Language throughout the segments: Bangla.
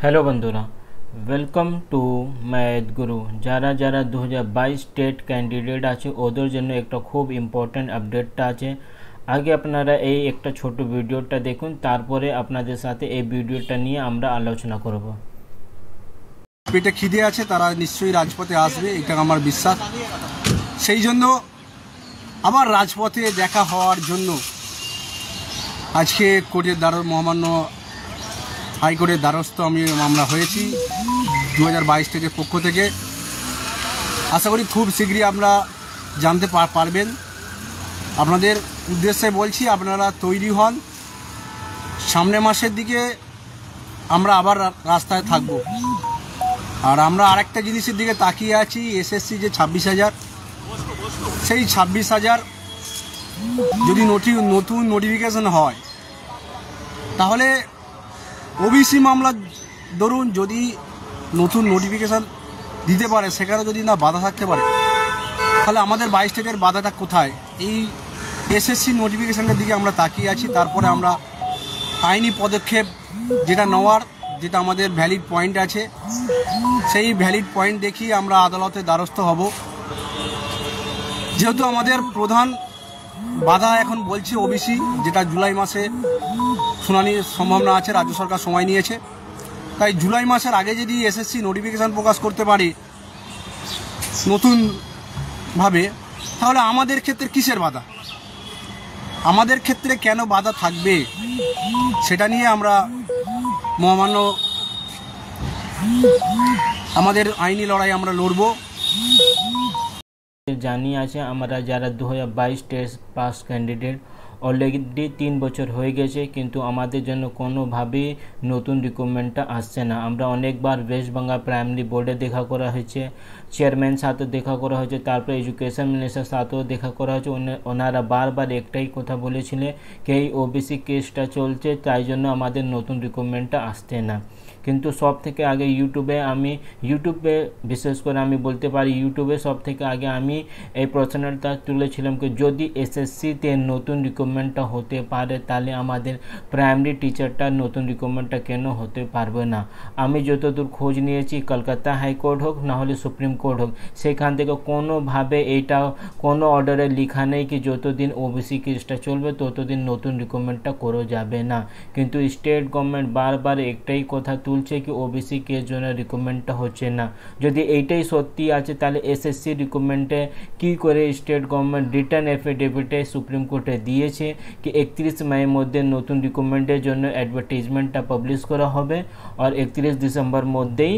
হ্যালো বন্ধুরা, ওয়েলকাম টু ম্যাথ গুরু। যারা যারা 2022 স্টেট ক্যান্ডিডেট আছে ওদের জন্য একটা খুব ইম্পর্ট্যান্ট আপডেটটা আছে। আগে আপনারা এই একটা ছোট ভিডিওটা দেখুন, তারপরে আপনাদের সাথে এই ভিডিওটা নিয়ে আমরা আলোচনা করব। পেটে খিদে আছে তারা নিশ্চয়ই রাজপথে আসবে, এটা আমার বিশ্বাস। সেই জন্য আবার রাজপথে দেখা হওয়ার জন্য আজকে কোর্টের মহামান্য হাইকোর্টের দ্বারস্থ আমরা হয়েছি 2022 স্টেটের পক্ষ থেকে। আশা করি খুব শীঘ্রই আমরা জানতে পারবেন। আপনাদের উদ্দেশ্যে বলছি, আপনারা তৈরি হন। সামনের মাসের দিকে আমরা আবার রাস্তায় থাকব। আর আমরা আরেকটা জিনিসের দিকে তাকিয়ে আছি, এসএসসি যে 26,000, সেই 26,000 যদি নতুন নোটিফিকেশন হয় তাহলে ওবিসি মামলা ধরুন যদি নতুন নোটিফিকেশান দিতে পারে, সেখানে যদি না বাধা থাকতে পারে, তাহলে আমাদের 22 স্টেটের বাধাটা কোথায়? এই এসএসসি নোটিফিকেশানের দিকে আমরা তাকিয়ে আছি। তারপরে আমরা আইনি পদক্ষেপ যেটা নেওয়ার, যেটা আমাদের ভ্যালিড পয়েন্ট আছে, সেই ভ্যালিড পয়েন্ট দেখিয়ে আমরা আদালতে দ্বারস্থ হব। যেহেতু আমাদের প্রধান বাধা এখন বলছে ওবিসি, যেটা জুলাই মাসে শুনানির সম্ভাবনা আছে, রাজ্য সরকার সময় নিয়েছে। তাই জুলাই মাসের আগে যদি এসএসসি নোটিফিকেশান প্রকাশ করতে পারি নতুনভাবে, তাহলে আমাদের ক্ষেত্রে কিসের বাধা, আমাদের ক্ষেত্রে কেন বাধা থাকবে, সেটা নিয়ে আমরা মহামান্য আমাদের আইনি লড়াই আমরা লড়ব। জানি আছে আমরা যারা 2022 টেস্ট পাস ক্যান্ডিডেট অলরেডি 3 বছর হয়ে গেছে, কিন্তু আমাদের জন্য কোনোভাবেই নতুন রিক্রুটমেন্টটা আসছে না। আমরা অনেকবার ওয়েস্ট বেঙ্গল প্রাইমারি বোর্ডে দেখা করা হয়েছে, চেয়ারম্যান সাথে দেখা করা হয়েছে, তারপরে এডুকেশন মিনিস্টার সাথেও দেখা করা হয়েছে। ওনারা বারবার একটাই কথা বলেছিলেন কি এই ওবিসি কেসটা চলছে, তাই জন্য আমাদের নতুন রিক্রুটমেন্টটা আসছে না। কিন্তু সব থেকে আগে ইউটিউবে বিশেষ করে আমি বলতে পারি, ইউটিউবে সব থেকে আগে আমি এই প্রশ্নটা তুলেছিলাম কি যদি এসএসসিতে নতুন রিক্রুটমেন্টটা হতে পারে, তাহলে আমাদের প্রাইমারি টিচারটা নতুন রিক্রুটমেন্টটা কেন হতে পারবে না। আমি যতদূর খোঁজ নিয়েছি, কলকাতা হাইকোর্ট হোক না হলে সুপ্রিম কোর্ট হোক, সেখান থেকে কোনোভাবে এইটা কোনো অর্ডারে লেখা নেই কি যতদিন ওবিসি কেসটা চলবে ততদিন নতুন রিক্রুটমেন্টটা করা যাবে না। কিন্তু স্টেট গভর্নমেন্ট বারবার একটাই কথা তুলছে কি ওবিসি কেস জন্য রিক্রুটমেন্টটা হচ্ছে না। যদি এইটাই সত্যি আছে, তাহলে এসএসসি রিক্রুটমেন্টে কি করে স্টেট গভর্নমেন্ট রিটার্ন এফিডেভিটে সুপ্রিম কোর্টে দিয়েছে কি 31 মের মধ্যে নতুন রিক্রুটমেন্টের জন্য অ্যাডভার্টাইজমেন্টটা পাবলিশ করা হবে আর 31 ডিসেম্বর মধ্যেই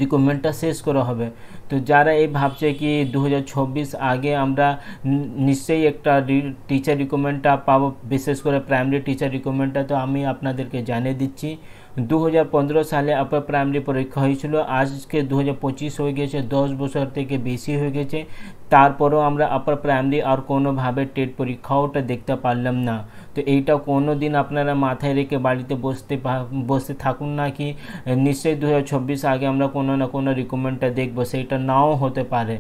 রিক্রুটমেন্টটা শেষ করা হবে। তো যারা এই ভাবছে কি 2026 আগে আমরা নিশ্চয়ই একটা টিচার রিক্রুটমেন্টটা পাবো, বিশেষ করে প্রাইমারি টিচার রিক্রুটমেন্টটা, তো আমি আপনাদেরকে জানিয়ে দিচ্ছি 2015 সালে আপার প্রাইমারি পরীক্ষা হয়েছিল, আজকে 2025 হয়ে গেছে, 10 বছর থেকে বেশি হয়ে গেছে, তারপরেও আমরা আপার প্রাইমারি আর কোনোভাবে টেট পরীক্ষাওটা দেখতে পারলাম না। তো এইটা কোনো দিন আপনারা মাথায় রেখে বাড়িতে বসে থাকুন না কি নিশ্চয়ই 2026 আগে আমরা কোনো না কোনো রিক্রুটমেন্টটা দেখবো, সেইটা নাও হতে পারে।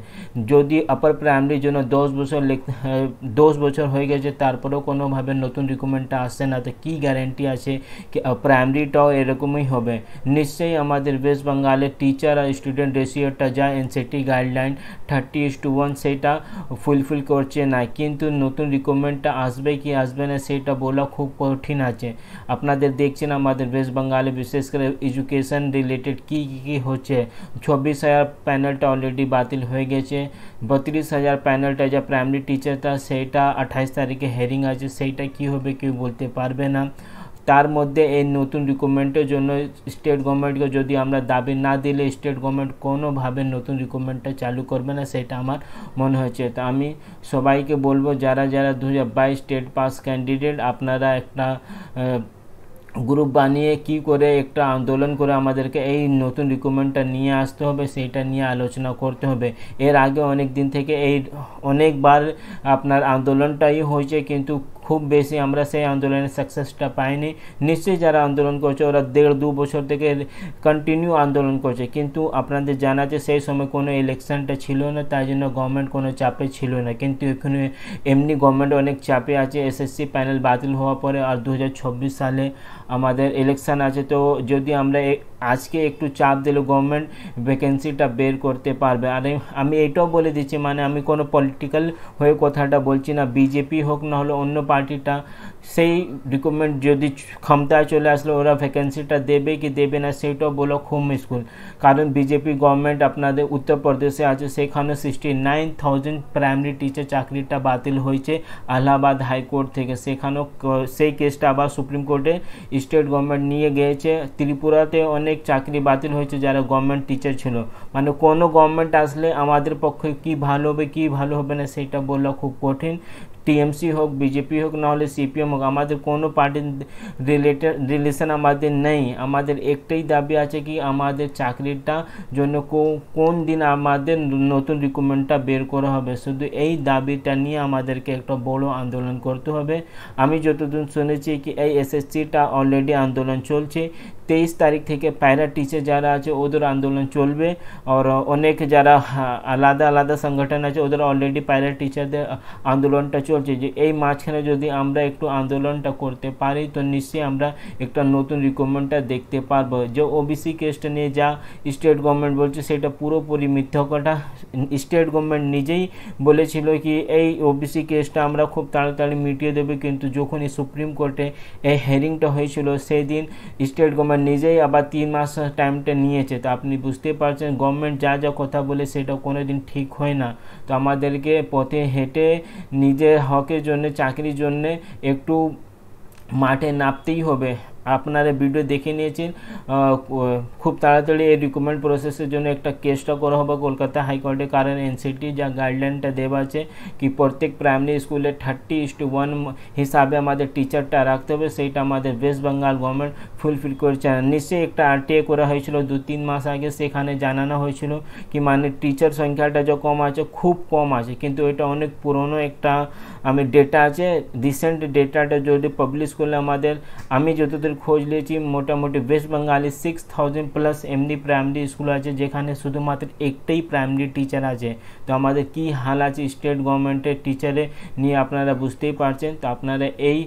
যদি আপার প্রাইমারির জন্য 10 বছর হয়ে গেছে তারপরেও কোনোভাবে নতুন রিক্রুটমেন্টটা আসছে না, তো কী গ্যারেন্টি আছে কি প্রাইমারিটাও এরকমই হবে? নিশ্চয়ই আমাদের ওয়েস্ট বেঙ্গলের টিচার আর স্টুডেন্ট রেশিওটা যা এনসিটি গাইডলাইন 30:1 সেটা ফুলফিল করছে না, কিন্তু নতুন রিক্রুটমেন্টটা আসবে কি আসবে না সেটা বলা খুব কঠিন আছে। আপনাদের দেখছেন আমাদের ওয়েস্ট বেঙ্গলে বিশেষ করে এডুকেশন রিলেটেড কী হচ্ছে। 26,000 প্যানেলটা অলরেডি বাতিল হয়ে গেছে, 32,000 প্যানেলটা যা প্রাইমারি টিচারটা সেইটা 28 তারিখে হেয়ারিং আছে, সেইটা কি হবে কেউ বলতে পারবে না। তার মধ্যে এই নতুন রিক্রুটমেন্টের জন্য স্টেট গভর্নমেন্টকে যদি আমরা দাবি না দিলে স্টেট গভর্নমেন্ট কোনোভাবে নতুন রিক্রুটমেন্টটা চালু করবে না, সেটা আমার মনে হচ্ছে। তো আমি সবাইকে বলবো যারা যারা 2022 স্টেট পাস ক্যান্ডিডেট, আপনারা একটা গ্রুপ বানিয়ে কি করে একটা আন্দোলন করে আমাদেরকে এই নতুন রিক্রুটমেন্টটা নিয়ে আসতে হবে, সেইটা নিয়ে আলোচনা করতে হবে। এর আগে অনেক দিন থেকে অনেকবার আপনার আন্দোলনটাই হয়েছে, কিন্তু খুব বেশি আমরা সেই আন্দোলনের সাকসেসটা পাইনি। নিশ্চয়ই যারা আন্দোলন করছে ওরা 1.5-2 বছর থেকে কন্টিনিউ আন্দোলন করছে, কিন্তু আপনাদের জানা আছে সেই সময় কোনো ইলেকশনটা ছিল না, তাই জন্য গভর্নমেন্ট কোনো চাপে ছিল না। কিন্তু এখানে এমনি গভর্নমেন্ট অনেক চাপে আছে এসএসসি প্যানেল বাতিল হওয়ার পরে, আর 2026 সালে আমাদের ইলেকশন আছে। তো যদি আমরা আজকে একটু চাপ দিলে গভর্নমেন্ট ভ্যাকেন্সিটা বের করতে পারবে। আর আমি এটাও বলে দিচ্ছি, মানে আমি কোনো পলিটিক্যাল হয়ে কথাটা বলছি না, বিজেপি হোক না হলে অন্য পার্টিটা, সেই রিক্রুটমেন্ট যদি ক্ষমতায় চলে আসলে ওরা ভ্যাকেন্সিটা দেবে কি দেবে না সেটাও বলা খুব মুশকিল। কারণ বিজেপি গভর্নমেন্ট আপনাদের উত্তরপ্রদেশে আছে, সেখানে 69,000 প্রাইমারি টিচার চাকরিটা বাতিল হয়েছে আলাহাবাদ হাইকোর্ট থেকে। সেখানেও সেই কেসটা আবার সুপ্রিম কোর্টে স্টেট গভর্নমেন্ট নিয়ে গিয়েছে। ত্রিপুরাতে অনেক চাকরি বাতিল হয়েছে যারা গভর্নমেন্ট টিচার ছিল। মানে কোনো গভর্নমেন্ট আসলে আমাদের পক্ষে কি ভালো হবে কি ভালো হবে না সেটা বলা খুব কঠিন। টিএমসি হোক, বিজেপি হোক, না হলে সিপিএম হোক, আমাদের কোনো পার্টির রিলেশন আমাদের নেই। আমাদের একটাই দাবি আছে কি আমাদের চাকরিটা জন্য কোন দিন আমাদের নতুন রিক্রুটমেন্টটা বের করা হবে। শুধু এই দাবিটা নিয়ে আমাদেরকে একটা বড় আন্দোলন করতে হবে। আমি যতদূর শুনেছি কি এই এসএসসিটা অলরেডি আন্দোলন চলছে। 23 তারিখ থেকে প্যারা টিচার যারা আছে ওদের আন্দোলন চলবে। আর অনেক যারা আলাদা আলাদা সংগঠন আছে ওদের অলরেডি প্যারা টিচারদের আন্দোলনটা চলছে। যে এই মাঝখানে যদি আমরা একটু আন্দোলনটা করতে পারি তো নিশ্চয়ই আমরা একটা নতুন রিক্রুটমেন্টটা দেখতে পারবো। যে ওবিসি কেসটা নিয়ে যা স্টেট গভর্নমেন্ট বলছে সেটা পুরোপুরি মিথ্যা কথা। স্টেট গভর্নমেন্ট নিজেই বলেছিল কি এই ওবিসি কেসটা আমরা খুব তাড়াতাড়ি মিটিয়ে দেবে, কিন্তু যখনই সুপ্রিম কোর্টে এই হিয়ারিংটা হয়েছিল সেই দিন স্টেট গভর্নমেন্ট নিজেই আবার 3 মাস টাইমটা নিয়েছে। তো আপনি বুঝতে পারছেন গভর্নমেন্ট যা যা কথা বলে সেটা কোনো দিন ঠিক হয় না। তো আমাদেরকে পথে হেঁটে নিজের হকের জন্য, চাকরির জন্য একটু মাঠে নামতেই হবে। আপনারা ভিডিও দেখে নিয়েছেন, খুব তাড়াতাড়ি এই রিক্রুটমেন্ট প্রসেসের জন্য একটা কেসটা করা হবে কলকাতা হাইকোর্টে। কারণ এনসিটি যা গাইডলাইনটা দেওয়া আছে কি প্রত্যেক প্রাইমারি স্কুলে 30:1 হিসাবে আমাদের টিচারটা রাখতে হবে, সেইটা আমাদের ওয়েস্ট বেঙ্গল গভর্নমেন্ট ফুলফিল করছে না। নিশ্চয়ই একটা আরটিআই করা হয়েছিল 2-3 মাস আগে, সেখানে জানানো হয়েছিল কি মানে টিচার সংখ্যাটা যে কম আছে খুব কম আছে, কিন্তু এটা অনেক পুরনো একটা আমি ডেটা আছে। রিসেন্ট ডেটাটা যদি পাবলিশ করলে আমাদের, আমি যতদূর খোঁজ নিয়েছি মোটামুটি ওয়েস্ট বেঙ্গলে 6,000+ এমনি প্রাইমারি স্কুল আছে যেখানে শুধুমাত্র একটাই প্রাইমারি টিচার আছে। তো আমাদের কি হাল আছে স্টেট গভর্নমেন্টের টিচারে নিয়ে আপনারা বুঝতেই পারছেন। তো আপনারা এই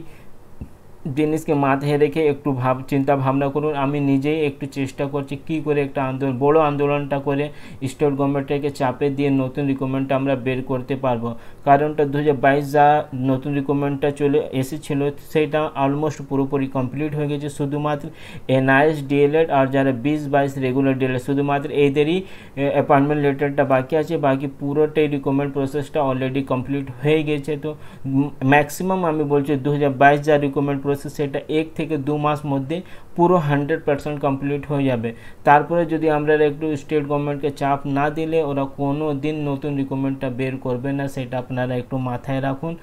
জিনিসকে মাথায় রেখে একটু চিন্তা ভাবনা করুন। আমি নিজেই একটু চেষ্টা করছি কি করে একটা বড় আন্দোলনটা করে স্টেট গভর্নমেন্টকে চাপে দিয়ে নতুন রিক্রুটমেন্টটা আমরা বের করতে পারবো। কারণটা 2022 যা নতুন রিক্রুটমেন্টটা চলে এসেছিলো সেটা অলমোস্ট পুরোপুরি কমপ্লিট হয়ে গেছে। শুধুমাত্র এনআইএস ডিএলএড আর যারা 20-22 রেগুলার ডিএলএড শুধুমাত্র এদেরই অ্যাপয়েন্টমেন্ট লেটারটা বাকি আছে, বাকি পুরোটাই রিক্রুটমেন্ট প্রসেসটা অলরেডি কমপ্লিট হয়ে গেছে। তো ম্যাক্সিমাম আমি বলছি 2022 যা রিক্রুটমেন্ট সেটা 1 থেকে 2 মাস মধ্যে পুরো 100% কমপ্লিট হয়ে যাবে। তারপরে যদি আমরা একটু স্টেট গভর্নমেন্টকে চাপ না দিলে ওরা কোনো দিন নতুন রিক্রুটমেন্টটা বের করবে না, সেটা আপনারা একটু মাথায় রাখুন।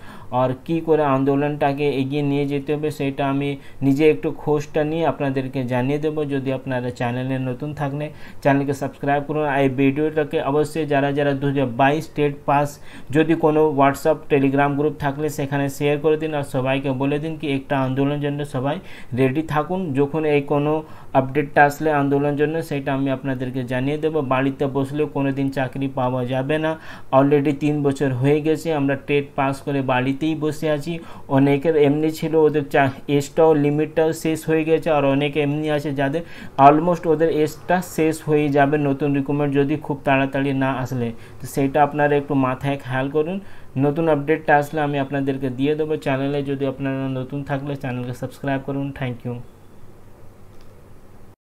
আর কি করে আন্দোলনটাকে এগিয়ে নিয়ে যেতে হবে সেটা আমি নিজে একটু খোঁজটা নিয়ে আপনাদেরকে জানিয়ে দেবো। যদি আপনারা চ্যানেলে নতুন থাকলে চ্যানেলকে সাবস্ক্রাইব করুন। এই ভিডিওটাকে অবশ্যই যারা যারা 2022 স্টেট পাস যদি কোনো হোয়াটসঅ্যাপ টেলিগ্রাম গ্রুপ থাকলে সেখানে শেয়ার করে দিন। আর সবাইকে বলে দিন কি একটা আন্দোলনের জন্য সবাই রেডি থাকুন। যখন এই কোনো আপডেটটা আসলে আন্দোলনের জন্য সেটা আমি আপনাদেরকে জানিয়ে দেবো। বাড়িতে বসলেও কোনো দিন চাকরি পাওয়া যাবে না। অলরেডি 3 বছর হয়ে গেছে আমরা টেট পাস করে বাড়িতেই বসে আছি। অনেকের এমনি ছিল ওদের এজটাও লিমিটটাও শেষ হয়ে গেছে, আর অনেকে এমনি আছে যাদের অলমোস্ট ওদের এজটা শেষ হয়ে যাবে নতুন রিক্রুটমেন্ট যদি খুব তাড়াতাড়ি না আসলে। তো সেইটা আপনারা একটু মাথায় খেয়াল করুন। নতুন আপডেটটা আসলে আমি আপনাদেরকে দিয়ে দেবো। চ্যানেলে যদি আপনারা নতুন থাকলে চ্যানেলকে সাবস্ক্রাইব করুন। Thank you.